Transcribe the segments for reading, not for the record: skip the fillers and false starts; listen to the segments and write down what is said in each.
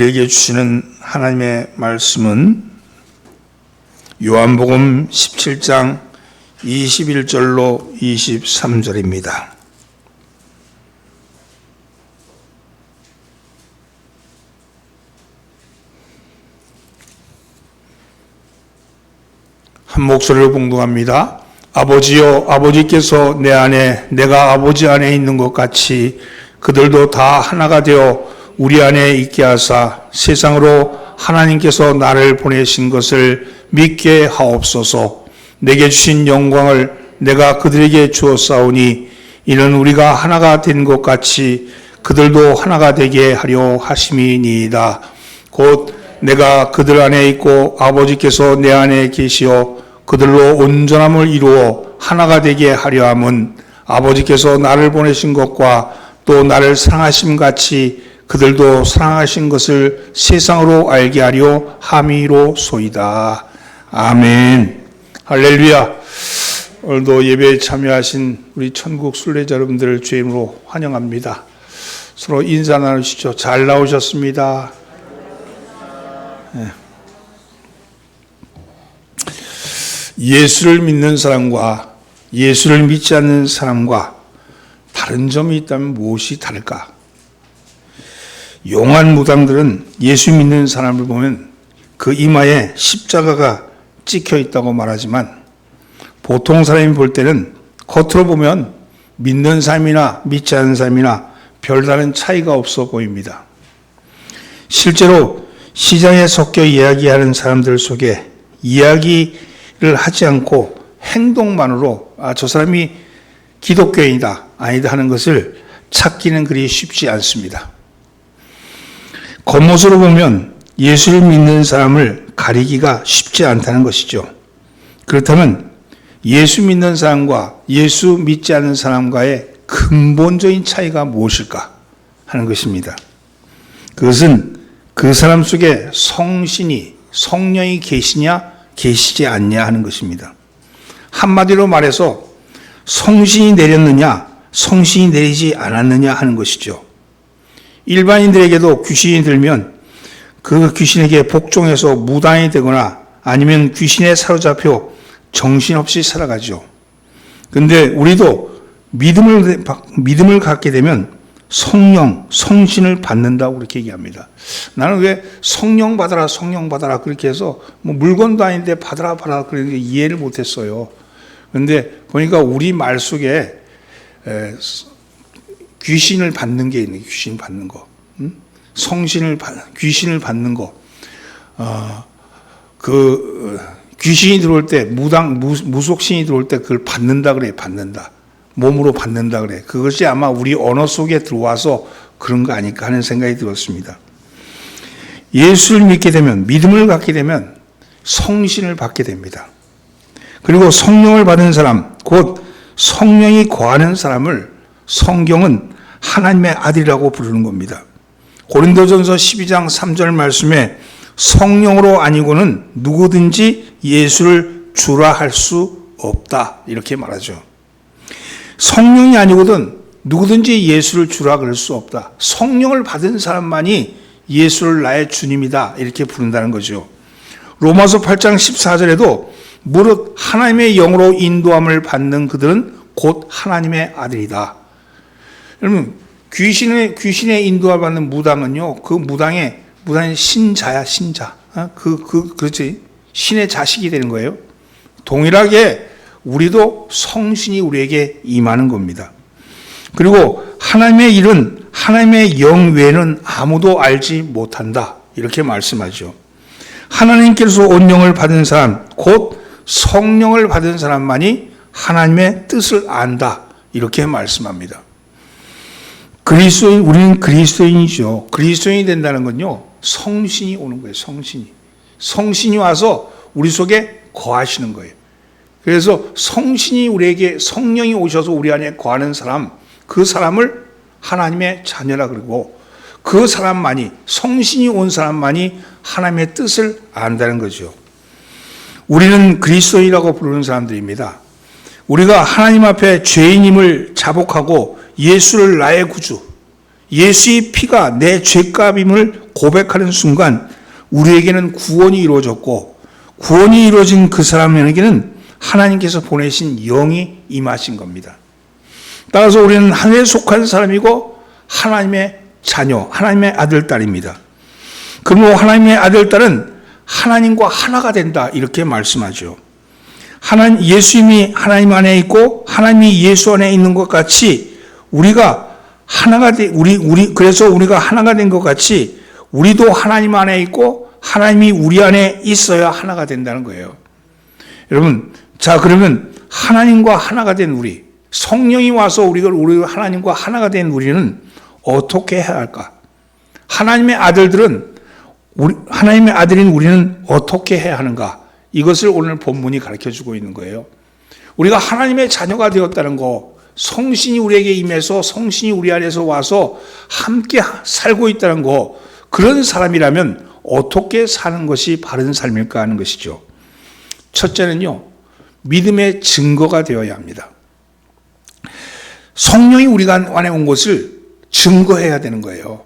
우리에게 주시는 하나님의 말씀은 요한복음 17장 21절로 23절입니다. 한 목소리로 봉독합니다. 아버지여, 아버지께서 내 안에 내가 아버지 안에 있는 것 같이 그들도 다 하나가 되어 우리 안에 있게 하사 세상으로 하나님께서 나를 보내신 것을 믿게 하옵소서. 내게 주신 영광을 내가 그들에게 주었사오니 이는 우리가 하나가 된 것 같이 그들도 하나가 되게 하려 하심이니이다. 곧 내가 그들 안에 있고 아버지께서 내 안에 계시어 그들로 온전함을 이루어 하나가 되게 하려 함은 아버지께서 나를 보내신 것과 또 나를 사랑하심 같이 그들도 사랑하신 것을 세상으로 알게 하려 함이로소이다. 아멘. 할렐루야. 오늘도 예배에 참여하신 우리 천국 순례자 여러분들을 주의 이름으로 환영합니다. 서로 인사 나누시죠. 잘 나오셨습니다. 네. 예수를 믿는 사람과 예수를 믿지 않는 사람과 다른 점이 있다면 무엇이 다를까? 용한 무당들은 예수 믿는 사람을 보면 그 이마에 십자가가 찍혀 있다고 말하지만 보통 사람이 볼 때는 겉으로 보면 믿는 사람이나 믿지 않는 사람이나 별다른 차이가 없어 보입니다. 실제로 시장에 섞여 이야기하는 사람들 속에 이야기를 하지 않고 행동만으로 저 사람이 기독교인이다 아니다 하는 것을 찾기는 그리 쉽지 않습니다. 겉모습으로 보면 예수를 믿는 사람을 가리기가 쉽지 않다는 것이죠. 그렇다면 예수 믿는 사람과 예수 믿지 않는 사람과의 근본적인 차이가 무엇일까 하는 것입니다. 그것은 그 사람 속에 성령이 계시냐 계시지 않냐 하는 것입니다. 한마디로 말해서 성신이 내렸느냐 성신이 내리지 않았느냐 하는 것이죠. 일반인들에게도 귀신이 들면 그 귀신에게 복종해서 무당이 되거나 아니면 귀신에 사로잡혀 정신없이 살아가죠. 근데 우리도 믿음을 갖게 되면 성신을 받는다고 그렇게 얘기합니다. 나는 왜 성령 받아라 그렇게 해서 뭐 물건도 아닌데 받아라 그렇게 이해를 못했어요. 근데 보니까 우리 말 속에 귀신을 받는 게 있네. 귀신 받는 거, 귀신을 받는 거. 귀신이 들어올 때 무속신이 들어올 때 그걸 받는다 그래. 받는다. 몸으로 받는다 그래. 그것이 아마 우리 언어 속에 들어와서 그런 거 아닐까 하는 생각이 들었습니다. 예수를 믿게 되면 믿음을 갖게 되면 성신을 받게 됩니다. 그리고 성령을 받은 사람, 곧 성령이 거하는 사람을 성경은 하나님의 아들이라고 부르는 겁니다. 고린도전서 12장 3절 말씀에 성령으로 아니고는 누구든지 예수를 주라 할 수 없다 이렇게 말하죠. 성령이 아니거든 누구든지 예수를 주라 그럴 수 없다. 성령을 받은 사람만이 예수를 나의 주님이다 이렇게 부른다는 거죠. 로마서 8장 14절에도 무릇 하나님의 영으로 인도함을 받는 그들은 곧 하나님의 아들이다. 여러분 귀신의 인도함을 받는 무당은요, 그 무당의 신자야, 신자. 그렇지. 신의 자식이 되는 거예요. 동일하게 우리도 성신이 우리에게 임하는 겁니다. 그리고 하나님의 일은 하나님의 영 외에는 아무도 알지 못한다. 이렇게 말씀하죠. 하나님께서 온 영을 받은 사람, 곧 성령을 받은 사람만이 하나님의 뜻을 안다. 이렇게 말씀합니다. 우리는 그리스도인이죠. 그리스도인이 된다는 건요, 성신이 오는 거예요, 성신이 와서 우리 속에 거하시는 거예요. 그래서 성령이 오셔서 우리 안에 거하는 사람, 그 사람을 하나님의 자녀라 그러고, 그 사람만이, 성신이 온 사람만이 하나님의 뜻을 안다는 거죠. 우리는 그리스도인이라고 부르는 사람들입니다. 우리가 하나님 앞에 죄인임을 자복하고 예수를 나의 구주, 예수의 피가 내 죄값임을 고백하는 순간 우리에게는 구원이 이루어졌고, 구원이 이루어진 그 사람에게는 하나님께서 보내신 영이 임하신 겁니다. 따라서 우리는 하늘에 속한 사람이고 하나님의 자녀, 하나님의 아들, 딸입니다. 그러므로 하나님의 아들, 딸은 하나님과 하나가 된다, 이렇게 말씀하죠. 예수님이 하나님 안에 있고 하나님이 예수 안에 있는 것 같이 우리가 하나가 그래서 우리가 하나가 된 것 같이 우리도 하나님 안에 있고 하나님이 우리 안에 있어야 하나가 된다는 거예요. 여러분, 자, 그러면 하나님과 하나가 된 우리, 성령이 와서 우리가 하나님과 하나가 된 우리는 어떻게 해야 할까? 하나님의 아들인 우리는 어떻게 해야 하는가? 이것을 오늘 본문이 가르쳐주고 있는 거예요. 우리가 하나님의 자녀가 되었다는 거, 성신이 우리에게 임해서 성신이 우리 안에서 와서 함께 살고 있다는 거, 그런 사람이라면 어떻게 사는 것이 바른 삶일까 하는 것이죠. 첫째는요, 믿음의 증거가 되어야 합니다. 성령이 우리 안에 온 것을 증거해야 되는 거예요.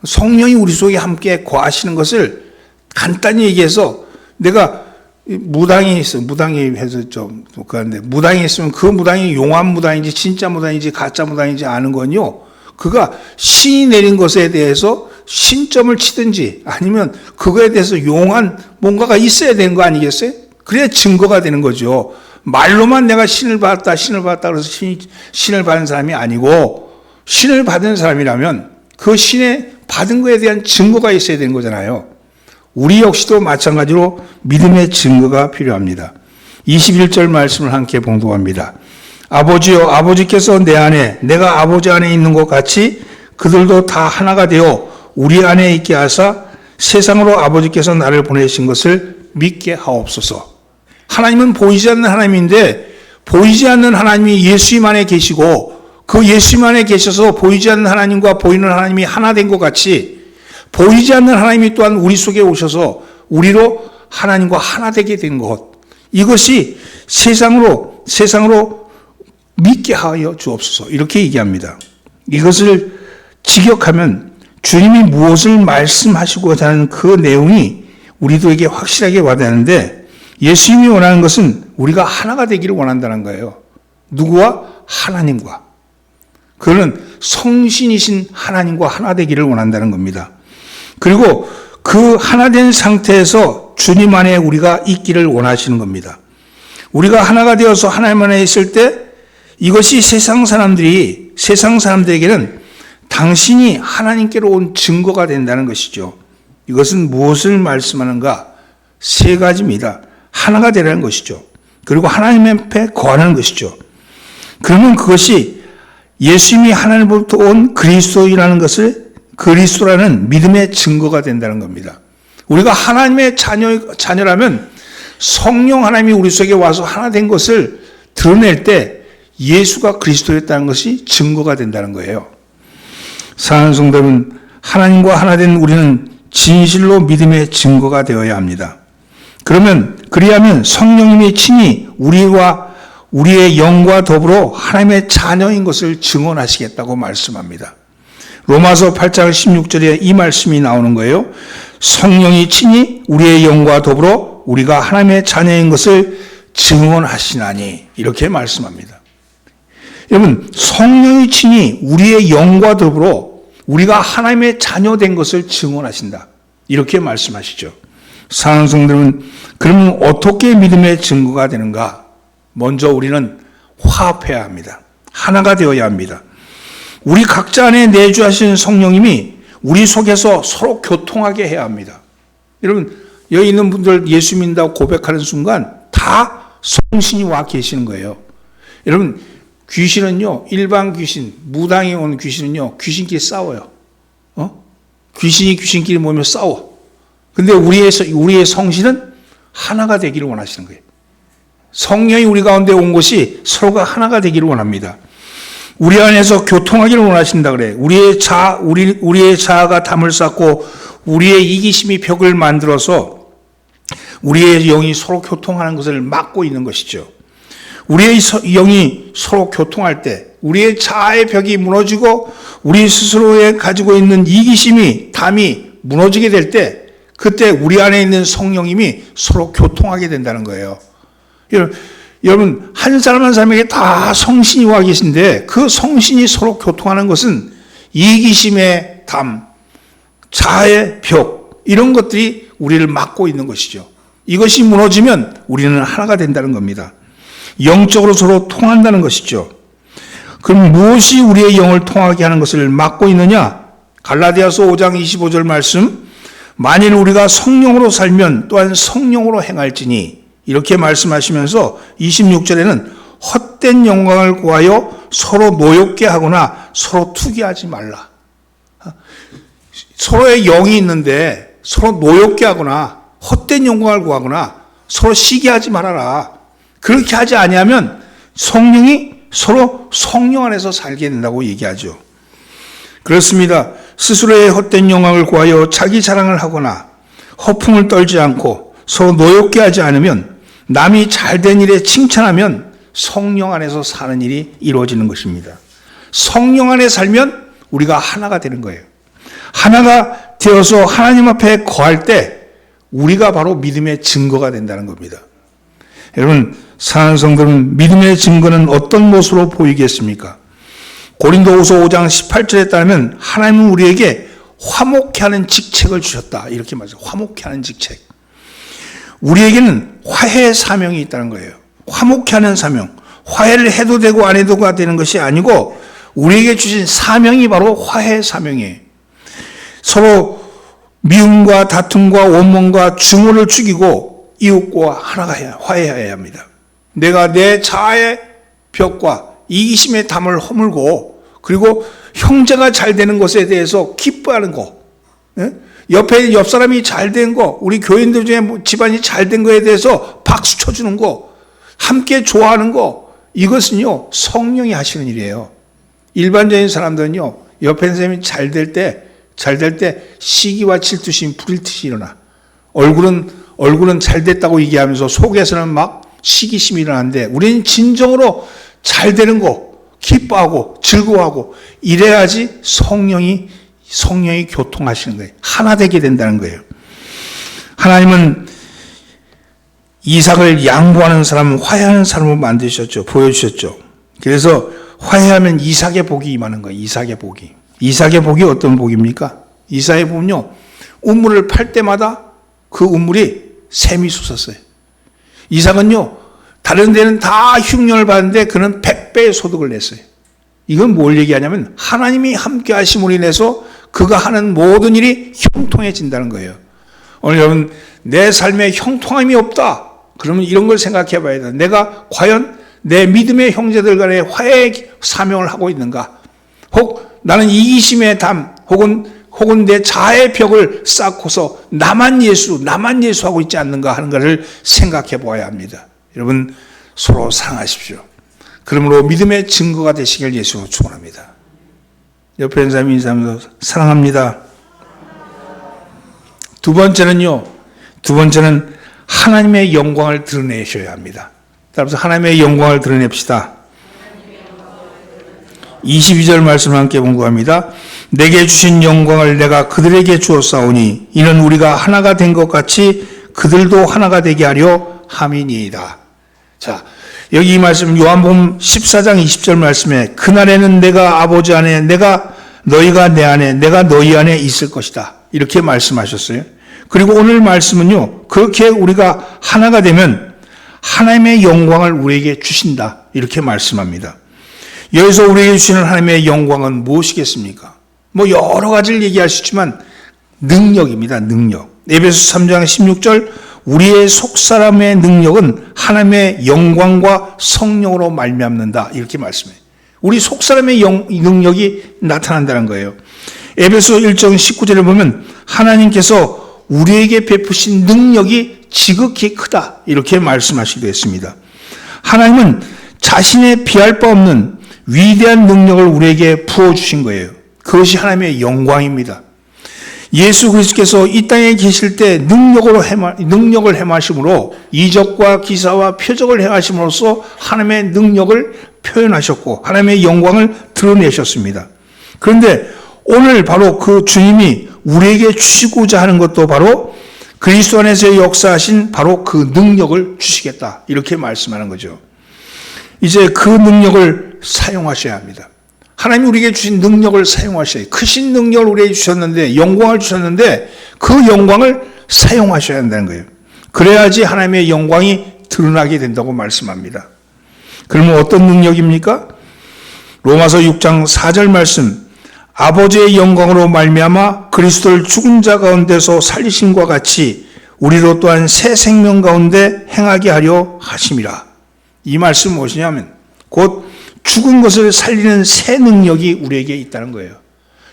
성령이 우리 속에 함께 거하시는 것을 간단히 얘기해서, 내가 무당이 있어, 무당이 해서 좀 그런데, 무당이 있으면 그 무당이 용한 무당인지 진짜 무당인지 가짜 무당인지 아는 건요, 그가 신이 내린 것에 대해서 신점을 치든지 아니면 그거에 대해서 용한 뭔가가 있어야 되는 거 아니겠어요? 그래야 증거가 되는 거죠. 말로만 내가 신을 받았다 그래서 신을 받은 사람이 아니고, 신을 받은 사람이라면 그 신의 받은 거에 대한 증거가 있어야 되는 거잖아요. 우리 역시도 마찬가지로 믿음의 증거가 필요합니다. 21절 말씀을 함께 봉독합니다. 아버지여, 아버지께서 내 안에, 내가 아버지 안에 있는 것 같이 그들도 다 하나가 되어 우리 안에 있게 하사 세상으로 아버지께서 나를 보내신 것을 믿게 하옵소서. 하나님은 보이지 않는 하나님인데, 보이지 않는 하나님이 예수님 안에 계시고, 그 예수님 안에 계셔서 보이지 않는 하나님과 보이는 하나님이 하나 된 것 같이, 보이지 않는 하나님이 또한 우리 속에 오셔서 우리로 하나님과 하나 되게 된 것, 이것이 세상으로 믿게 하여 주옵소서, 이렇게 얘기합니다. 이것을 직역하면 주님이 무엇을 말씀하시고자 하는 그 내용이 우리들에게 확실하게 와닿는데, 예수님이 원하는 것은 우리가 하나가 되기를 원한다는 거예요. 누구와? 하나님과. 그는 성신이신 하나님과 하나 되기를 원한다는 겁니다. 그리고 그 하나 된 상태에서 주님 안에 우리가 있기를 원하시는 겁니다. 우리가 하나가 되어서 하나님 안에 있을 때, 이것이 세상 사람들에게는 당신이 하나님께로 온 증거가 된다는 것이죠. 이것은 무엇을 말씀하는가? 세 가지입니다. 하나가 되라는 것이죠. 그리고 하나님 앞에 거하는 것이죠. 그러면 그것이 예수님이 하나님으로부터 온 그리스도라는 믿음의 증거가 된다는 겁니다. 우리가 하나님의 자녀라면 성령 하나님이 우리 속에 와서 하나 된 것을 드러낼 때 예수가 그리스도였다는 것이 증거가 된다는 거예요. 사랑하는 성도 여러분, 하나님과 하나 된 우리는 진실로 믿음의 증거가 되어야 합니다. 그리하면 성령님이 친히 우리와 우리의 영과 더불어 하나님의 자녀인 것을 증언하시겠다고 말씀합니다. 로마서 8장 16절에 이 말씀이 나오는 거예요. 성령이 친히 우리의 영과 더불어 우리가 하나님의 자녀인 것을 증언하시나니, 이렇게 말씀합니다. 여러분, 성령이 친히 우리의 영과 더불어 우리가 하나님의 자녀된 것을 증언하신다, 이렇게 말씀하시죠. 사랑하는 성도들은, 그러면 어떻게 믿음의 증거가 되는가? 먼저 우리는 화합해야 합니다. 하나가 되어야 합니다. 우리 각자 안에 내주하신 성령님이 우리 속에서 서로 교통하게 해야 합니다. 여러분, 여기 있는 분들 예수 믿는다고 고백하는 순간 다 성신이 와 계시는 거예요. 여러분, 귀신은요, 일반 귀신, 무당이 온 귀신은요, 귀신끼리 싸워요. 귀신이 귀신끼리 모이면 싸워. 근데 우리의 성신은 하나가 되기를 원하시는 거예요. 성령이 우리 가운데 온 것이 서로가 하나가 되기를 원합니다. 우리 안에서 교통하기를 원하신다 그래. 우리의 자아가 담을 쌓고 우리의 이기심이 벽을 만들어서 우리의 영이 서로 교통하는 것을 막고 있는 것이죠. 우리의 영이 서로 교통할 때, 우리의 자아의 벽이 무너지고 우리 스스로에 가지고 있는 이기심이, 담이 무너지게 될 때, 그때 우리 안에 있는 성령님이 서로 교통하게 된다는 거예요. 여러분, 한 사람 한 사람에게 다 성신이 와 계신데 그 성신이 서로 교통하는 것은 이기심의 담, 자아의 벽, 이런 것들이 우리를 막고 있는 것이죠. 이것이 무너지면 우리는 하나가 된다는 겁니다. 영적으로 서로 통한다는 것이죠. 그럼 무엇이 우리의 영을 통하게 하는 것을 막고 있느냐? 갈라디아서 5장 25절 말씀, 만일 우리가 성령으로 살면 또한 성령으로 행할지니, 이렇게 말씀하시면서 26절에는 헛된 영광을 구하여 서로 노엽게 하거나 서로 투기하지 말라. 서로의 영이 있는데 서로 노엽게 하거나 헛된 영광을 구하거나 서로 시기하지 말아라. 그렇게 하지 아니하면 성령이 서로 성령 안에서 살게 된다고 얘기하죠. 그렇습니다. 스스로의 헛된 영광을 구하여 자기 자랑을 하거나 허풍을 떨지 않고 서로 노엽게 하지 않으면, 남이 잘된 일에 칭찬하면 성령 안에서 사는 일이 이루어지는 것입니다. 성령 안에 살면 우리가 하나가 되는 거예요. 하나가 되어서 하나님 앞에 거할 때 우리가 바로 믿음의 증거가 된다는 겁니다. 여러분, 사랑하는 성도는 믿음의 증거는 어떤 모습으로 보이겠습니까? 고린도후서 5장 18절에 따르면 하나님은 우리에게 화목케 하는 직책을 주셨다, 이렇게 말해요. 화목케 하는 직책. 우리에게는 화해의 사명이 있다는 거예요. 화목케 하는 사명. 화해를 해도 되고 안 해도가 되는 것이 아니고 우리에게 주신 사명이 바로 화해의 사명이에요. 서로 미움과 다툼과 원망과 증오를 죽이고 이웃과 하나가 화해해야 합니다. 내가 내 자아의 벽과 이기심의 담을 허물고, 그리고 형제가 잘 되는 것에 대해서 기뻐하는 거, 옆에 옆 사람이 잘 된 거, 우리 교인들 중에 집안이 잘 된 거에 대해서 박수 쳐주는 거, 함께 좋아하는 거, 이것은요 성령이 하시는 일이에요. 일반적인 사람들은요 옆에 있는 사람이 잘 될 때 시기와 질투심, 불일듯이 일어나. 얼굴은 잘 됐다고 얘기하면서 속에서는 막 시기심이 일어나는데, 우리는 진정으로 잘 되는 거 기뻐하고 즐거워하고 이래야지 성령이 교통하시는 거예요. 하나 되게 된다는 거예요. 하나님은 이삭을 양보하는 사람, 화해하는 사람으로 만드셨죠. 보여주셨죠. 그래서 화해하면 이삭의 복이 임하는 거예요. 이삭의 복이. 이삭의 복이 어떤 복입니까? 이삭의 복은요, 우물을 팔 때마다 그 우물이 샘이 솟았어요. 이삭은요, 다른 데는 다 흉년을 받는데 그는 100배의 소득을 냈어요. 이건 뭘 얘기하냐면 하나님이 함께 하심으로 인해서 그가 하는 모든 일이 형통해진다는 거예요. 오늘 여러분, 내 삶에 형통함이 없다, 그러면 이런 걸 생각해 봐야 돼. 내가 과연 내 믿음의 형제들 간에 화해의 사명을 하고 있는가? 혹 나는 이기심의 담, 혹은 내 자아의 벽을 쌓고서 나만 예수하고 있지 않는가 하는 것을 생각해 보아야 합니다. 여러분, 서로 사랑하십시오. 그러므로 믿음의 증거가 되시길 예수로 축원합니다. 옆에 있는 사람이 인사하면서 사랑합니다. 두 번째는 하나님의 영광을 드러내셔야 합니다. 따라서 하나님의 영광을 드러냅시다. 22절 말씀을 함께 본구합니다. 내게 주신 영광을 내가 그들에게 주었사오니 이는 우리가 하나가 된 것 같이 그들도 하나가 되게 하려 함이니이다. 자, 여기 이 말씀 요한복음 14장 20절 말씀에 그날에는 내가 아버지 안에, 너희가 내 안에, 내가 너희 안에 있을 것이다, 이렇게 말씀하셨어요. 그리고 오늘 말씀은요, 그렇게 우리가 하나가 되면 하나님의 영광을 우리에게 주신다, 이렇게 말씀합니다. 여기서 우리에게 주시는 하나님의 영광은 무엇이겠습니까? 여러 가지를 얘기할 수 있지만 능력입니다. 능력. 에베소 3장 16절, 우리의 속사람의 능력은 하나님의 영광과 성령으로 말미암는다, 이렇게 말씀해요. 우리 속사람의 능력이 나타난다는 거예요. 에베소 1장 19절에 보면 하나님께서 우리에게 베푸신 능력이 지극히 크다, 이렇게 말씀하시기도 했습니다. 하나님은 자신의 비할 바 없는 위대한 능력을 우리에게 부어주신 거예요. 그것이 하나님의 영광입니다. 예수 그리스도께서 이 땅에 계실 때 능력을 행하심으로 이적과 기사와 표적을 행하심으로써 하나님의 능력을 표현하셨고 하나님의 영광을 드러내셨습니다. 그런데 오늘 바로 그 주님이 우리에게 주시고자 하는 것도 바로 그리스도 안에서 역사하신 바로 그 능력을 주시겠다, 이렇게 말씀하는 거죠. 이제 그 능력을 사용하셔야 합니다. 하나님이 우리에게 주신 능력을 사용하셔야 해요. 크신 능력을 우리에게 주셨는데, 영광을 주셨는데 그 영광을 사용하셔야 한다는 거예요. 그래야지 하나님의 영광이 드러나게 된다고 말씀합니다. 그러면 어떤 능력입니까? 로마서 6장 4절 말씀, 아버지의 영광으로 말미암아 그리스도를 죽은 자 가운데서 살리심과 같이 우리로 또한 새 생명 가운데 행하게 하려 하심이라. 이 말씀 무엇이냐면 곧 죽은 것을 살리는 새 능력이 우리에게 있다는 거예요.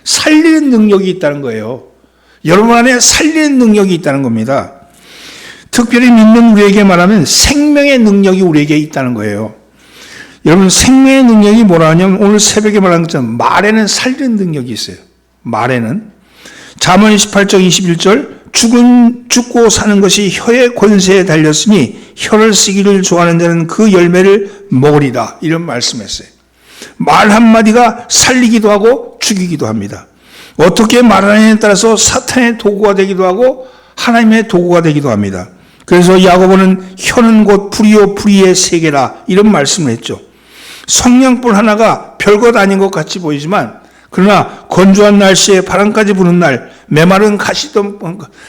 살리는 능력이 있다는 거예요. 여러분 안에 살리는 능력이 있다는 겁니다. 특별히 믿는 우리에게 말하면 생명의 능력이 우리에게 있다는 거예요. 여러분, 생명의 능력이 뭐라 하냐면 오늘 새벽에 말한 것처럼 말에는 살리는 능력이 있어요. 말에는. 잠언 18장 21절, 죽고 사는 것이 혀의 권세에 달렸으니 혀를 쓰기를 좋아하는 자는 그 열매를 먹으리라, 이런 말씀했어요. 말 한마디가 살리기도 하고 죽이기도 합니다. 어떻게 말하느냐에 따라서 사탄의 도구가 되기도 하고 하나님의 도구가 되기도 합니다. 그래서 야고보는 혀는 곧 불이요 불의의 세계라, 이런 말씀을 했죠. 성냥불 하나가 별것 아닌 것 같이 보이지만 그러나 건조한 날씨에 바람까지 부는 날 메마른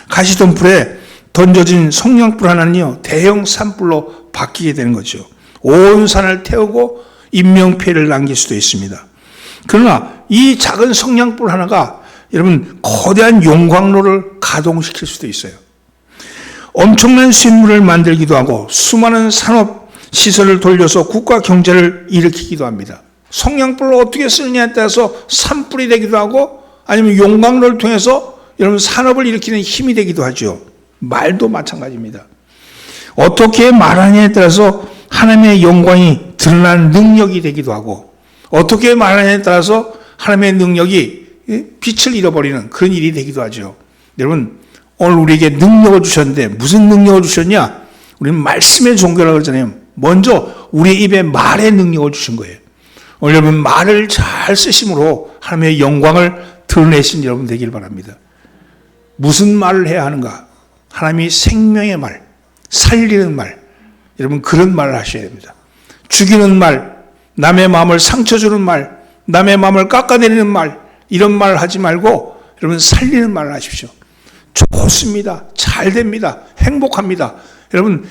가시덤불에 던져진 성냥불 하나는요, 대형 산불로 바뀌게 되는 거죠. 온 산을 태우고 인명피해를 남길 수도 있습니다. 그러나 이 작은 성냥불 하나가 여러분 거대한 용광로를 가동시킬 수도 있어요. 엄청난 쇳물을 만들기도 하고 수많은 산업 시설을 돌려서 국가 경제를 일으키기도 합니다. 성냥불을 어떻게 쓰느냐에 따라서 산불이 되기도 하고 아니면 용광로를 통해서 여러분 산업을 일으키는 힘이 되기도 하죠. 말도 마찬가지입니다. 어떻게 말하느냐에 따라서 하나님의 영광이 드러나는 능력이 되기도 하고 어떻게 말하느냐에 따라서 하나님의 능력이 빛을 잃어버리는 그런 일이 되기도 하죠. 여러분, 오늘 우리에게 능력을 주셨는데 무슨 능력을 주셨냐? 우리는 말씀의 종교라고 그러잖아요. 먼저 우리 입에 말의 능력을 주신 거예요. 오늘 여러분 말을 잘 쓰심으로 하나님의 영광을 드러내신 여러분 되길 바랍니다. 무슨 말을 해야 하는가? 하나님이 생명의 말, 살리는 말, 여러분 그런 말을 하셔야 됩니다. 죽이는 말, 남의 마음을 상처 주는 말, 남의 마음을 깎아내리는 말, 이런 말을 하지 말고 여러분 살리는 말을 하십시오. 좋습니다. 잘 됩니다. 행복합니다. 여러분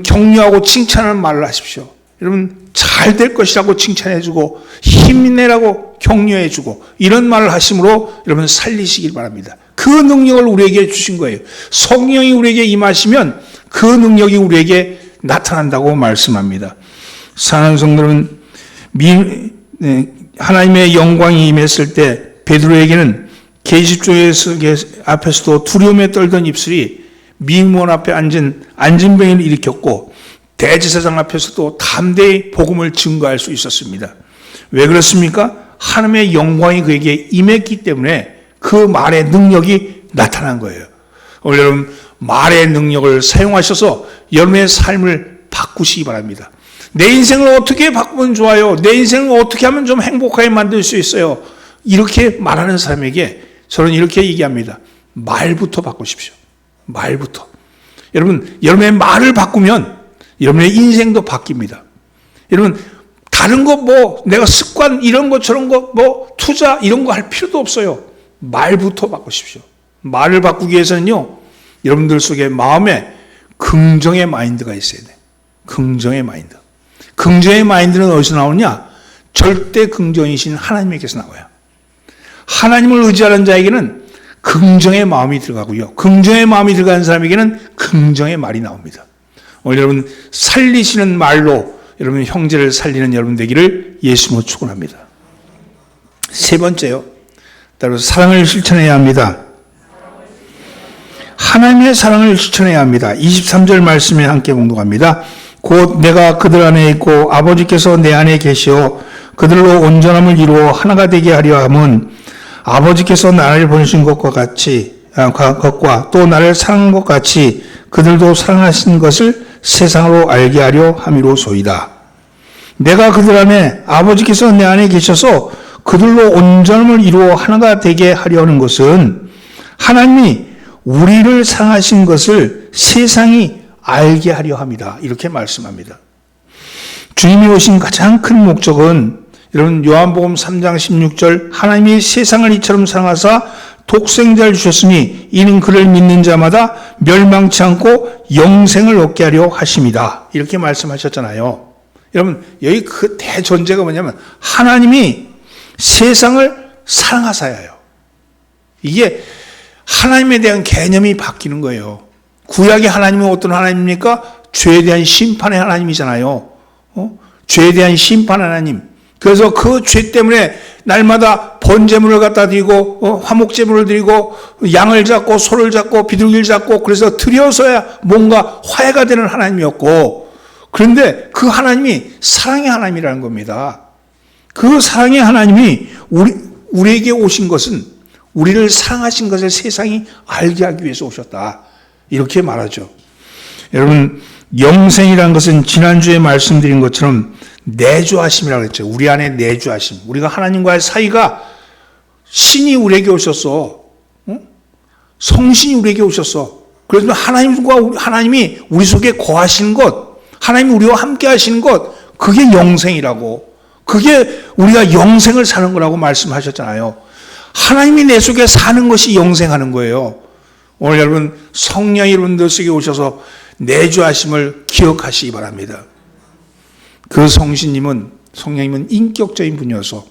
격려하고 칭찬하는 말을 하십시오. 여러분 잘 될 것이라고 칭찬해주고 힘내라고 격려해주고 이런 말을 하심으로 여러분 살리시길 바랍니다. 그 능력을 우리에게 주신 거예요. 성령이 우리에게 임하시면 그 능력이 우리에게 나타난다고 말씀합니다. 사랑하는 성도는 하나님의 영광이 임했을 때 베드로에게는 계집종의 앞에서도 두려움에 떨던 입술이 미문 앞에 앉은 안진뱅이를 일으켰고 대제사장 앞에서도 담대히 복음을 증거할 수 있었습니다. 왜 그렇습니까? 하나님의 영광이 그에게 임했기 때문에 그 말의 능력이 나타난 거예요. 오늘 여러분 말의 능력을 사용하셔서 여러분의 삶을 바꾸시기 바랍니다. 내 인생을 어떻게 바꾸면 좋아요? 내 인생을 어떻게 하면 좀 행복하게 만들 수 있어요? 이렇게 말하는 사람에게 저는 이렇게 얘기합니다. 말부터 바꾸십시오. 말부터. 여러분, 여러분의 말을 바꾸면 여러분의 인생도 바뀝니다. 여러분, 다른 거 내가 습관 이런 거 저런 거 투자 이런 거 할 필요도 없어요. 말부터 바꾸십시오. 말을 바꾸기 위해서는요, 여러분들 속에 마음에 긍정의 마인드가 있어야 돼요. 긍정의 마인드. 긍정의 마인드는 어디서 나오냐? 절대 긍정이신 하나님에게서 나와요. 하나님을 의지하는 자에게는 긍정의 마음이 들어가고요. 긍정의 마음이 들어가는 사람에게는 긍정의 말이 나옵니다. 오늘 여러분 살리시는 말로 여러분 형제를 살리는 여러분 되기를 예수님으로 축원합니다. 세 번째요. 따로 사랑을 실천해야 합니다. 하나님의 사랑을 실천해야 합니다. 23절 말씀에 함께 봉독합니다. 곧 내가 그들 안에 있고 아버지께서 내 안에 계시어 그들로 온전함을 이루어 하나가 되게 하려 함은 아버지께서 나를 보내신 것과 또 나를 사랑한 것 같이 그들도 사랑하신 것을 세상으로 알게 하려 함이로소이다. 내가 그들 안에 아버지께서 내 안에 계셔서 그들로 온전함을 이루어 하나가 되게 하려는 것은 하나님이 우리를 사랑하신 것을 세상이 알게 하려 합니다. 이렇게 말씀합니다. 주님이 오신 가장 큰 목적은 여러분 요한복음 3장 16절 하나님이 세상을 이처럼 사랑하사 독생자를 주셨으니 이는 그를 믿는 자마다 멸망치 않고 영생을 얻게 하려 하심이다. 이렇게 말씀하셨잖아요. 여러분 여기 그 대전제가 뭐냐면 하나님이 세상을 사랑하사예요. 이게 하나님에 대한 개념이 바뀌는 거예요. 구약의 하나님은 어떤 하나님입니까? 죄에 대한 심판의 하나님이잖아요. 죄에 대한 심판 하나님. 그래서 그 죄 때문에 날마다 번제물을 갖다 드리고 화목제물을 드리고 양을 잡고 소를 잡고 비둘기를 잡고 그래서 드려서야 뭔가 화해가 되는 하나님이었고, 그런데 그 하나님이 사랑의 하나님이라는 겁니다. 그 사랑의 하나님이 우리에게 오신 것은 우리를 사랑하신 것을 세상이 알게 하기 위해서 오셨다. 이렇게 말하죠. 여러분 영생이라는 것은 지난주에 말씀드린 것처럼 내주하심이라고 했죠. 우리 안에 내주하심. 우리가 하나님과의 사이가 신이 우리에게 오셨어. 성신이 우리에게 오셨어. 그래서 하나님이 우리 속에 거하시는 것, 하나님이 우리와 함께 하시는 것, 그게 영생이라고. 그게 우리가 영생을 사는 거라고 말씀하셨잖아요. 하나님이 내 속에 사는 것이 영생하는 거예요. 오늘 여러분 성령이 여러분들 속에 오셔서 내주하심을 기억하시기 바랍니다. 그 성령님은 인격적인 분이어서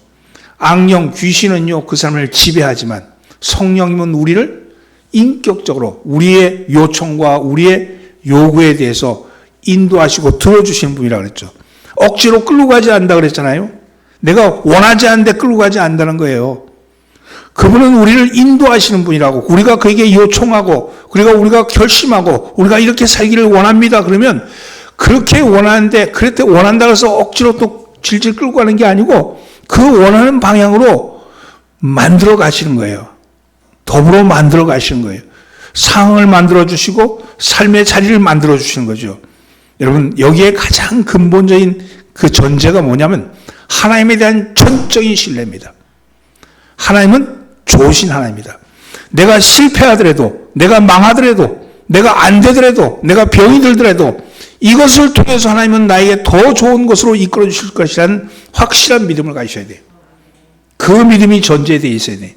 악령, 귀신은요 그 사람을 지배하지만 성령님은 우리를 인격적으로 우리의 요청과 우리의 요구에 대해서 인도하시고 들어주시는 분이라고 그랬죠. 억지로 끌고 가지 않는다 그랬잖아요. 내가 원하지 않는데 끌고 가지 않는다는 거예요. 그분은 우리를 인도하시는 분이라고. 우리가 그에게 요청하고 우리가 결심하고 우리가 이렇게 살기를 원합니다. 그러면 그렇게 원하는데 그렇게 원한다고 해서 억지로 또 질질 끌고 가는 게 아니고 그 원하는 방향으로 만들어 가시는 거예요. 더불어 만들어 가시는 거예요. 상황을 만들어 주시고 삶의 자리를 만들어 주시는 거죠. 여러분 여기에 가장 근본적인 그 전제가 뭐냐면 하나님에 대한 전적인 신뢰입니다. 하나님은 좋으신 하나님이다. 내가 실패하더라도, 내가 망하더라도, 내가 안 되더라도, 내가 병이 들더라도 이것을 통해서 하나님은 나에게 더 좋은 것으로 이끌어 주실 것이라는 확실한 믿음을 가지셔야 돼요. 그 믿음이 전제되어 있어야 돼요.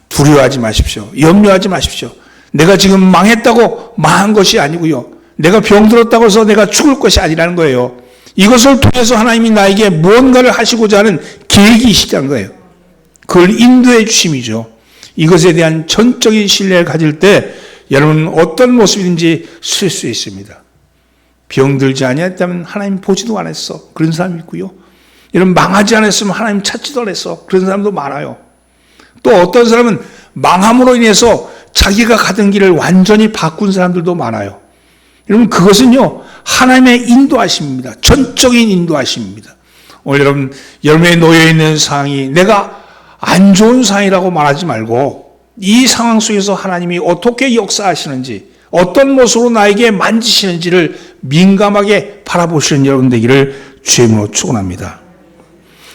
두려워하지 마십시오. 염려하지 마십시오. 내가 지금 망했다고 망한 것이 아니고요. 내가 병들었다고 해서 내가 죽을 것이 아니라는 거예요. 이것을 통해서 하나님이 나에게 무언가를 하시고자 하는 계획이 있다는 거예요. 그걸 인도해 주심이죠. 이것에 대한 전적인 신뢰를 가질 때 여러분은 어떤 모습이든지 쓸 수 있습니다. 병들지 아니했다면 하나님 보지도 않았어. 그런 사람이 있고요. 여러분 망하지 않았으면 하나님 찾지도 않았어. 그런 사람도 많아요. 또 어떤 사람은 망함으로 인해서 자기가 가던 길을 완전히 바꾼 사람들도 많아요. 여러분 그것은요 하나님의 인도하심입니다. 전적인 인도하심입니다. 오늘 여러분의 놓여있는 상황이 내가 안 좋은 상황이라고 말하지 말고 이 상황 속에서 하나님이 어떻게 역사하시는지 어떤 모습으로 나에게 만지시는지를 민감하게 바라보시는 여러분 되기를 주의 이름으로 축원합니다.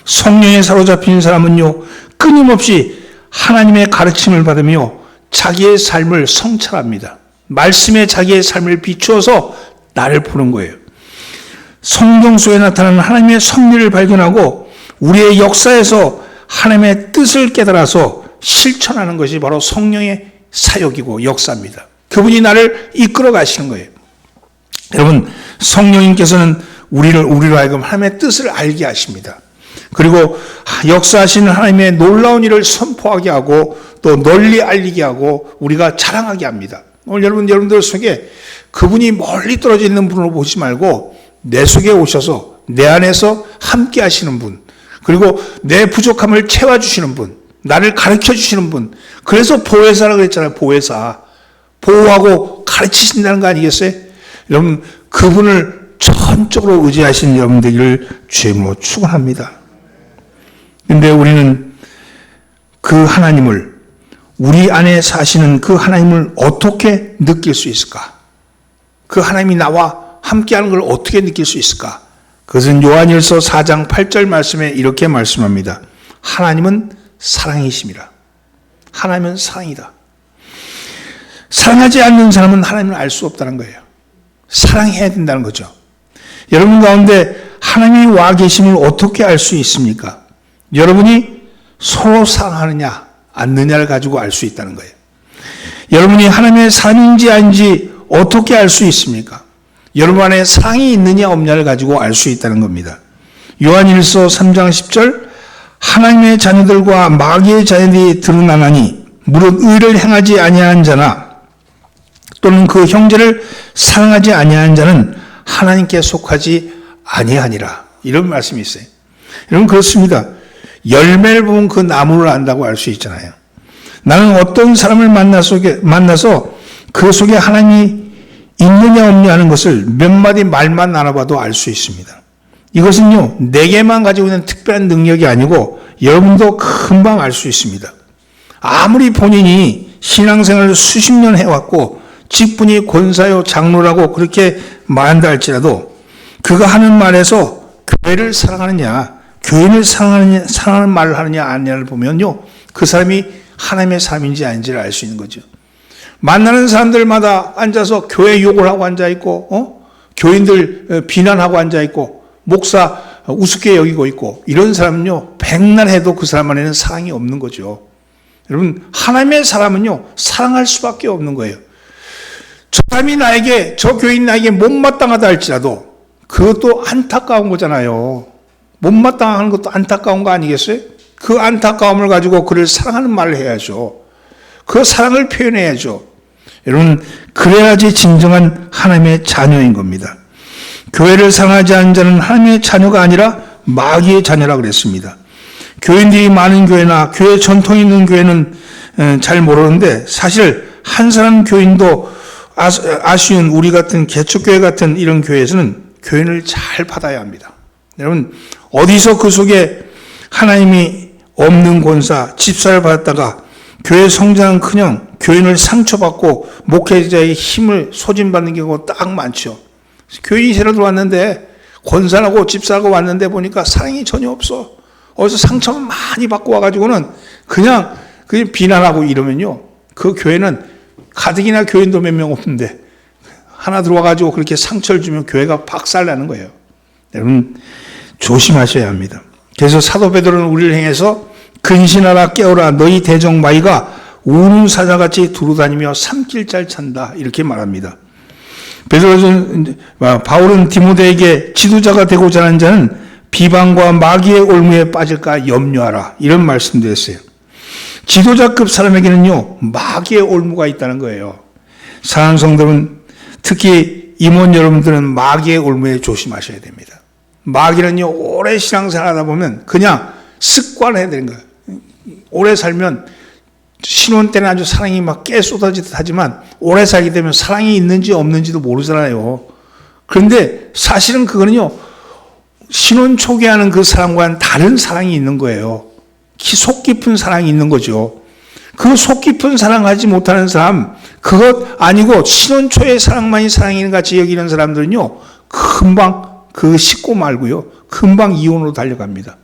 성령에 사로잡힌 사람은요 끊임없이 하나님의 가르침을 받으며 자기의 삶을 성찰합니다. 말씀에 자기의 삶을 비추어서 나를 보는 거예요. 성경 속에 나타나는 하나님의 섭리를 발견하고 우리의 역사에서 하나님의 뜻을 깨달아서 실천하는 것이 바로 성령의 사역이고 역사입니다. 그분이 나를 이끌어 가시는 거예요. 여러분 성령님께서는 우리로 하여금 하나님의 뜻을 알게 하십니다. 그리고 역사하시는 하나님의 놀라운 일을 선포하게 하고 또 널리 알리게 하고 우리가 자랑하게 합니다. 오늘 여러분들 속에 그분이 멀리 떨어져 있는 분으로 보지 말고 내 속에 오셔서 내 안에서 함께 하시는 분, 그리고 내 부족함을 채워주시는 분, 나를 가르쳐주시는 분. 그래서 보혜사라고 그랬잖아요. 보혜사. 보호하고 가르치신다는 거 아니겠어요? 여러분 그분을 전적으로 의지하시는 여러분 되기를 주의 이름으로 축원합니다. 그런데 우리는 그 하나님을, 우리 안에 사시는 그 하나님을 어떻게 느낄 수 있을까? 그 하나님이 나와 함께하는 걸 어떻게 느낄 수 있을까? 그것은 요한일서 4장 8절 말씀에 이렇게 말씀합니다. 하나님은 사랑이심이라. 하나님은 사랑이다. 사랑하지 않는 사람은 하나님을 알 수 없다는 거예요. 사랑해야 된다는 거죠. 여러분 가운데 하나님이 와 계심을 어떻게 알 수 있습니까? 여러분이 서로 사랑하느냐 않느냐를 가지고 알 수 있다는 거예요. 여러분이 하나님의 사람인지 아닌지 어떻게 알 수 있습니까? 여러분 안에 사랑이 있느냐 없느냐를 가지고 알 수 있다는 겁니다. 요한일서 3장 10절 하나님의 자녀들과 마귀의 자녀들이 드러나나니 무릇 의를 행하지 아니하는 자나 또는 그 형제를 사랑하지 아니하는 자는 하나님께 속하지 아니하니라. 이런 말씀이 있어요. 여러분 그렇습니다. 열매를 보면 그 나무를 안다고 알 수 있잖아요. 나는 어떤 사람을 만나서 그 속에 하나님이 있느냐 없느냐 하는 것을 몇 마디 말만 나눠봐도 알 수 있습니다. 이것은요, 내게만 가지고 있는 특별한 능력이 아니고 여러분도 금방 알 수 있습니다. 아무리 본인이 신앙생활을 수십 년 해왔고 직분이 권사요 장로라고 그렇게 말한다 할지라도 그가 하는 말에서 교회를 사랑하느냐, 교인을 사랑하는 말을 하느냐 아니냐를 보면요, 그 사람이 하나님의 사람인지 아닌지를 알 수 있는 거죠. 만나는 사람들마다 앉아서 교회 욕을 하고 앉아있고, 교인들 비난하고 앉아있고, 목사 우습게 여기고 있고, 이런 사람은요, 백날 해도 그 사람 안에는 사랑이 없는 거죠. 여러분, 하나님의 사람은요, 사랑할 수밖에 없는 거예요. 저 사람이 나에게, 저 교인 나에게 못마땅하다 할지라도, 그것도 안타까운 거잖아요. 못마땅한 것도 안타까운 거 아니겠어요? 그 안타까움을 가지고 그를 사랑하는 말을 해야죠. 그 사랑을 표현해야죠. 여러분, 그래야지 진정한 하나님의 자녀인 겁니다. 교회를 사랑하지 않는 자는 하나님의 자녀가 아니라 마귀의 자녀라 그랬습니다. 교인들이 많은 교회나 교회 전통이 있는 교회는 잘 모르는데 사실 한 사람 교인도 아쉬운 우리 같은 개척교회 같은 이런 교회에서는 교인을 잘 받아야 합니다. 여러분, 어디서 그 속에 하나님이 없는 권사, 집사를 받았다가 교회 성장은커녕 교인을 상처받고 목회자의 힘을 소진받는 경우가 딱 많죠. 교인이 새로 들어왔는데 권사라고 집사라고 왔는데 보니까 사랑이 전혀 없어. 어디서 상처만 많이 받고 와가지고는 그냥 비난하고 이러면요, 그 교회는 가뜩이나 교인도 몇 명 없는데 하나 들어와가지고 그렇게 상처를 주면 교회가 박살나는 거예요. 여러분 조심하셔야 합니다. 그래서 사도 베드로는 우리를 향해서 근신하라 깨어라 너희 대적마귀가 우는 사자같이 두루다니며 삼킬잘 찬다 이렇게 말합니다. 바울은 디모데에게 지도자가 되고자 하는 자는 비방과 마귀의 올무에 빠질까 염려하라 이런 말씀도 했어요. 지도자급 사람에게는요, 마귀의 올무가 있다는 거예요. 사랑하는 성도는 특히 임원 여러분들은 마귀의 올무에 조심하셔야 됩니다. 마귀는요, 오래 신앙생활 하다 보면 그냥 습관해야 되는 거예요. 오래 살면 신혼 때는 아주 사랑이 막 깨 쏟아지듯 하지만 오래 살게 되면 사랑이 있는지 없는지도 모르잖아요. 그런데 사실은 그거는요, 신혼 초기에 하는 그 사랑과는 다른 사랑이 있는 거예요. 속 깊은 사랑이 있는 거죠. 그 속 깊은 사랑하지 못하는 사람, 그것 아니고 신혼 초의 사랑만이 사랑인 같이 여기는 사람들은요, 금방 그 씻고 말고요, 금방 이혼으로 달려갑니다.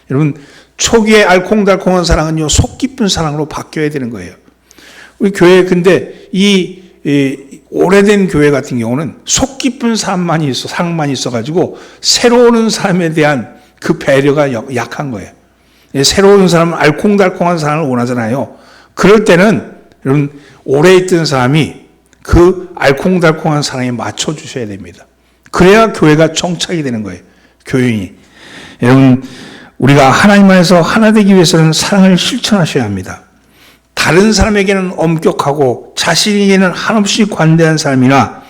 여러분, 초기에 알콩달콩한 사랑은요, 속 깊은 사랑으로 바뀌어야 되는 거예요. 우리 교회, 근데 이 오래된 교회 같은 경우는 속 깊은 사랑만이 있어가지고, 새로 오는 사람에 대한 그 배려가 약한 거예요. 새로 오는 사람은 알콩달콩한 사랑을 원하잖아요. 그럴 때는, 여러분, 오래 있던 사람이 그 알콩달콩한 사랑에 맞춰주셔야 됩니다. 그래야 교회가 정착이 되는 거예요. 교인이. 여러분, 우리가 하나님 안에서 하나 되기 위해서는 사랑을 실천하셔야 합니다. 다른 사람에게는 엄격하고 자신에게는 한없이 관대한 사람이나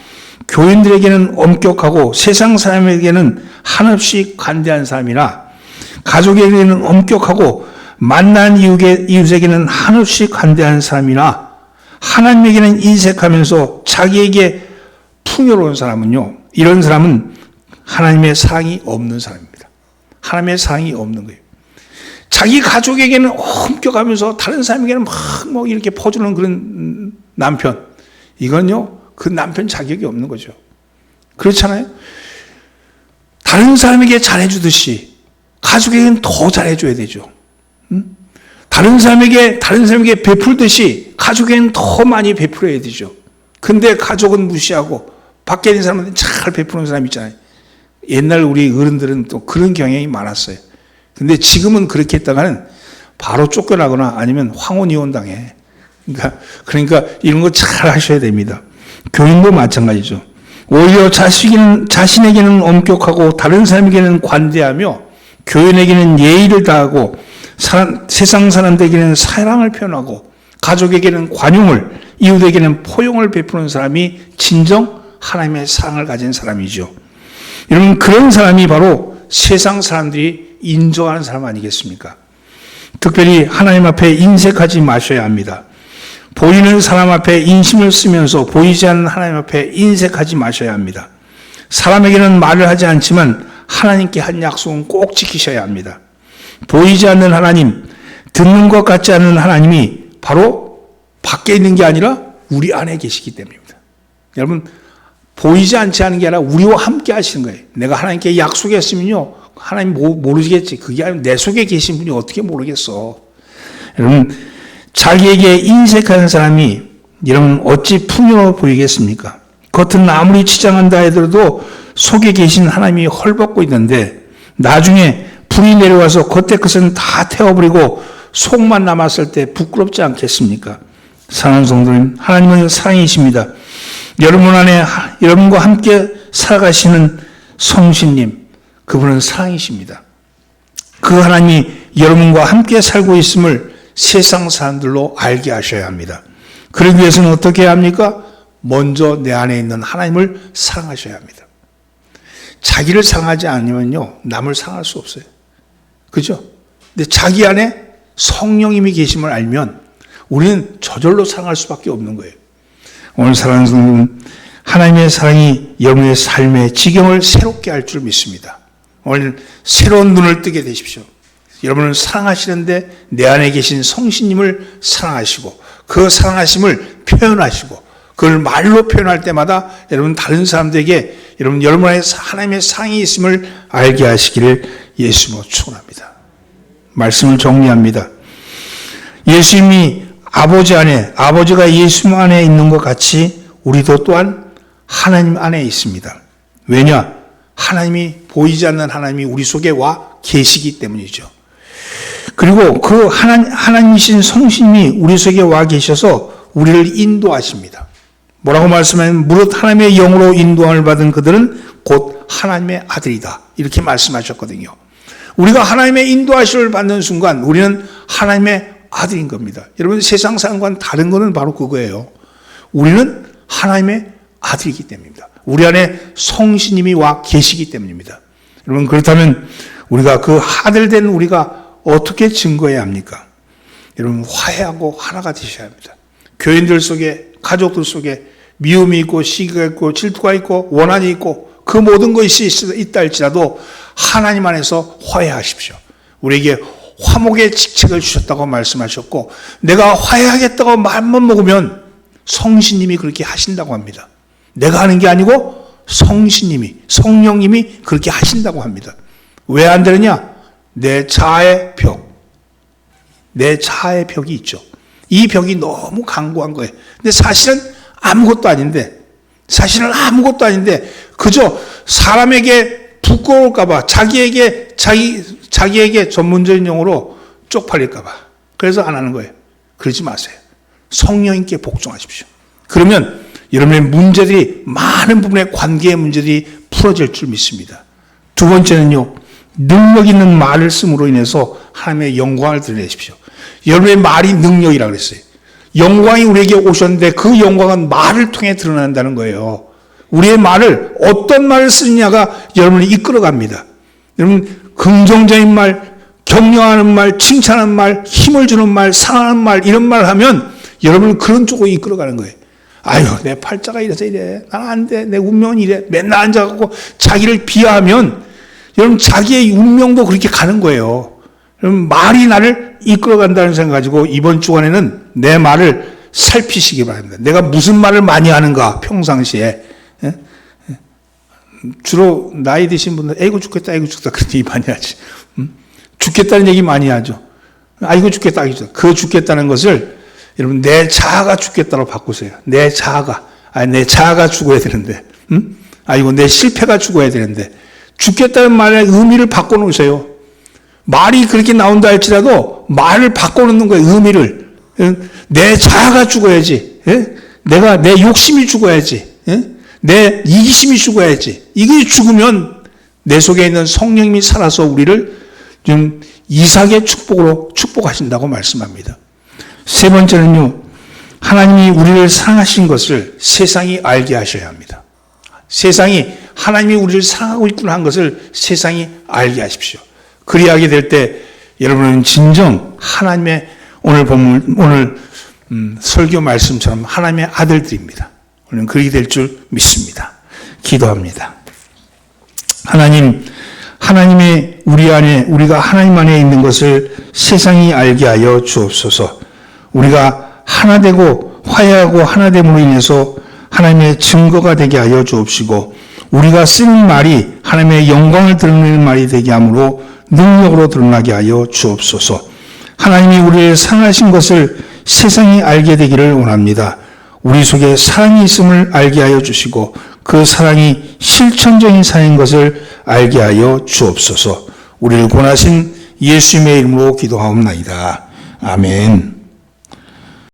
교인들에게는 엄격하고 세상 사람에게는 한없이 관대한 사람이나 가족에게는 엄격하고 만난 이웃에게는 한없이 관대한 사람이나 하나님에게는 인색하면서 자기에게 풍요로운 사람은요, 이런 사람은 하나님의 사랑이 없는 사람입니다. 하나님의 사랑이 없는 거예요. 자기 가족에게는 험격하면서 다른 사람에게는 막 이렇게 퍼주는 그런 남편. 이건요, 그 남편 자격이 없는 거죠. 그렇잖아요? 다른 사람에게 잘해주듯이 가족에게는 더 잘해줘야 되죠. 다른 사람에게 베풀듯이 가족에게는 더 많이 베풀어야 되죠. 근데 가족은 무시하고 밖에 있는 사람한테 잘 베푸는 사람 있잖아요. 옛날 우리 어른들은 또 그런 경향이 많았어요. 근데 지금은 그렇게 했다가는 바로 쫓겨나거나 아니면 황혼 이혼당해. 그러니까 이런 거 잘 하셔야 됩니다. 교인도 마찬가지죠. 오히려 자신에게는 엄격하고 다른 사람에게는 관대하며 교인에게는 예의를 다하고 세상 사람들에게는 사랑을 표현하고 가족에게는 관용을, 이웃에게는 포용을 베푸는 사람이 진정 하나님의 사랑을 가진 사람이죠. 여러분, 그런 사람이 바로 세상 사람들이 인정하는 사람 아니겠습니까? 특별히 하나님 앞에 인색하지 마셔야 합니다. 보이는 사람 앞에 인심을 쓰면서 보이지 않는 하나님 앞에 인색하지 마셔야 합니다. 사람에게는 말을 하지 않지만 하나님께 한 약속은 꼭 지키셔야 합니다. 보이지 않는 하나님, 듣는 것 같지 않은 하나님이 바로 밖에 있는 게 아니라 우리 안에 계시기 때문입니다. 여러분, 보이지 않지 않은 게 아니라 우리와 함께 하시는 거예요. 내가 하나님께 약속했으면요, 하나님 모르겠지. 그게 아니라 내 속에 계신 분이 어떻게 모르겠어. 여러분, 자기에게 인색하는 사람이 여러분 어찌 풍요로워 보이겠습니까? 겉은 아무리 치장한다 하더라도 속에 계신 하나님이 헐벗고 있는데 나중에 불이 내려와서 겉에 것은 다 태워버리고 속만 남았을 때 부끄럽지 않겠습니까? 사랑하는 성도님, 하나님은 사랑이십니다. 여러분과 함께 살아가시는 성신님, 그분은 사랑이십니다. 그 하나님이 여러분과 함께 살고 있음을 세상 사람들로 알게 하셔야 합니다. 그러기 위해서는 어떻게 해야 합니까? 먼저 내 안에 있는 하나님을 사랑하셔야 합니다. 자기를 사랑하지 않으면요, 남을 사랑할 수 없어요. 그죠? 근데 자기 안에 성령님이 계심을 알면 우리는 저절로 사랑할 수밖에 없는 거예요. 오늘 사랑하는 성도는 하나님의 사랑이 여러분의 삶의 지경을 새롭게 할 줄 믿습니다. 오늘 새로운 눈을 뜨게 되십시오. 여러분을 사랑하시는데 내 안에 계신 성신님을 사랑하시고 그 사랑하심을 표현하시고 그걸 말로 표현할 때마다 여러분 다른 사람들에게 여러분 안에 하나님의 사랑이 있음을 알게 하시기를 예수님으로 축원합니다. 말씀을 정리합니다. 예수님이 아버지 안에, 아버지가 예수님 안에 있는 것 같이 우리도 또한 하나님 안에 있습니다. 왜냐? 하나님이 보이지 않는 하나님이 우리 속에 와 계시기 때문이죠. 그리고 그 하나님이신 성신이 우리 속에 와 계셔서 우리를 인도하십니다. 뭐라고 말씀하면 무릇 하나님의 영으로 인도함을 받은 그들은 곧 하나님의 아들이다. 이렇게 말씀하셨거든요. 우리가 하나님의 인도하심을 받는 순간 우리는 하나님의 아들인 겁니다. 여러분 세상 사람과는 다른 것은 바로 그거예요. 우리는 하나님의 아들이기 때문입니다. 우리 안에 성신님이 와 계시기 때문입니다. 여러분 그렇다면 우리가 그 아들 된 우리가 어떻게 증거해야 합니까? 여러분 화해하고 하나가 되셔야 합니다. 교인들 속에 가족들 속에 미움이 있고 시기가 있고 질투가 있고 원한이 있고 그 모든 것이 있다 할지라도 하나님 안에서 화해하십시오. 우리에게 화목의 직책을 주셨다고 말씀하셨고 내가 화해하겠다고 마음만 먹으면 성신님이 그렇게 하신다고 합니다. 내가 하는 게 아니고 성신님이 성령님이 그렇게 하신다고 합니다. 왜 안 되느냐? 내 자아의 벽이 있죠. 이 벽이 너무 강고한 거예요. 근데 사실은 아무것도 아닌데 그저 사람에게 부끄러울까봐 자기에게 전문적인 용어로 쪽팔릴까봐 그래서 안 하는 거예요. 그러지 마세요. 성령님께 복종하십시오. 그러면 여러분의 문제들이 많은 부분의 관계의 문제들이 풀어질 줄 믿습니다. 두 번째는요. 능력 있는 말을 씀으로 인해서 하나님의 영광을 드러내십시오. 여러분의 말이 능력이라고 그랬어요. 영광이 우리에게 오셨는데 그 영광은 말을 통해 드러난다는 거예요. 우리의 말을 어떤 말을 쓰느냐가 여러분을 이끌어갑니다. 여러분 긍정적인 말, 격려하는 말, 칭찬하는 말, 힘을 주는 말, 사랑하는 말 이런 말을 하면 여러분은 그런 쪽으로 이끌어가는 거예요. 아유 내 팔자가 이래서 이래. 난 안 돼. 내 운명은 이래. 맨날 앉아갖고 자기를 비하하면 여러분 자기의 운명도 그렇게 가는 거예요. 그럼 말이 나를 이끌어간다는 생각 가지고 이번 주간에는 내 말을 살피시기 바랍니다. 내가 무슨 말을 많이 하는가 평상시에. 주로 나이 드신 분들 아이고 죽겠다 아이고 죽겠다 그런 얘기 많이 하지. 죽겠다는 얘기 많이 하죠. 아이고 죽겠다 아이고 죽겠다. 그 죽겠다는 것을 여러분 내 자아가 죽겠다로 바꾸세요. 내 자아가. 내 자아가 죽어야 되는데. 아이고 내 실패가 죽어야 되는데. 죽겠다는 말의 의미를 바꿔놓으세요. 말이 그렇게 나온다 할지라도 말을 바꿔놓는 거예요. 의미를. 내 자아가 죽어야지. 내가 내 욕심이 죽어야지. 내 이기심이 죽어야지. 이게 죽으면 내 속에 있는 성령님이 살아서 우리를 좀 이삭의 축복으로 축복하신다고 말씀합니다. 세 번째는요. 하나님이 우리를 사랑하신 것을 세상이 알게 하셔야 합니다. 세상이 하나님이 우리를 사랑하고 있구나 한 것을 세상이 알게 하십시오. 그리하게 될 때 여러분은 진정 하나님의 오늘 설교 말씀처럼 하나님의 아들들입니다. 우리는 그렇게 될 줄 믿습니다. 기도합니다. 하나님의 우리 안에 우리가 하나님 안에 있는 것을 세상이 알게 하여 주옵소서. 우리가 하나 되고 화해하고 하나됨으로 인해서 하나님의 증거가 되게 하여 주옵시고 우리가 쓰는 말이 하나님의 영광을 드러내는 말이 되게 하므로 능력으로 드러나게 하여 주옵소서. 하나님이 우리를 사랑하신 것을 세상이 알게 되기를 원합니다. 우리 속에 사랑이 있음을 알게 하여 주시고 그 사랑이 실천적인 사랑인 것을 알게 하여 주옵소서. 우리를 권하신 예수님의 이름으로 기도하옵나이다. 아멘.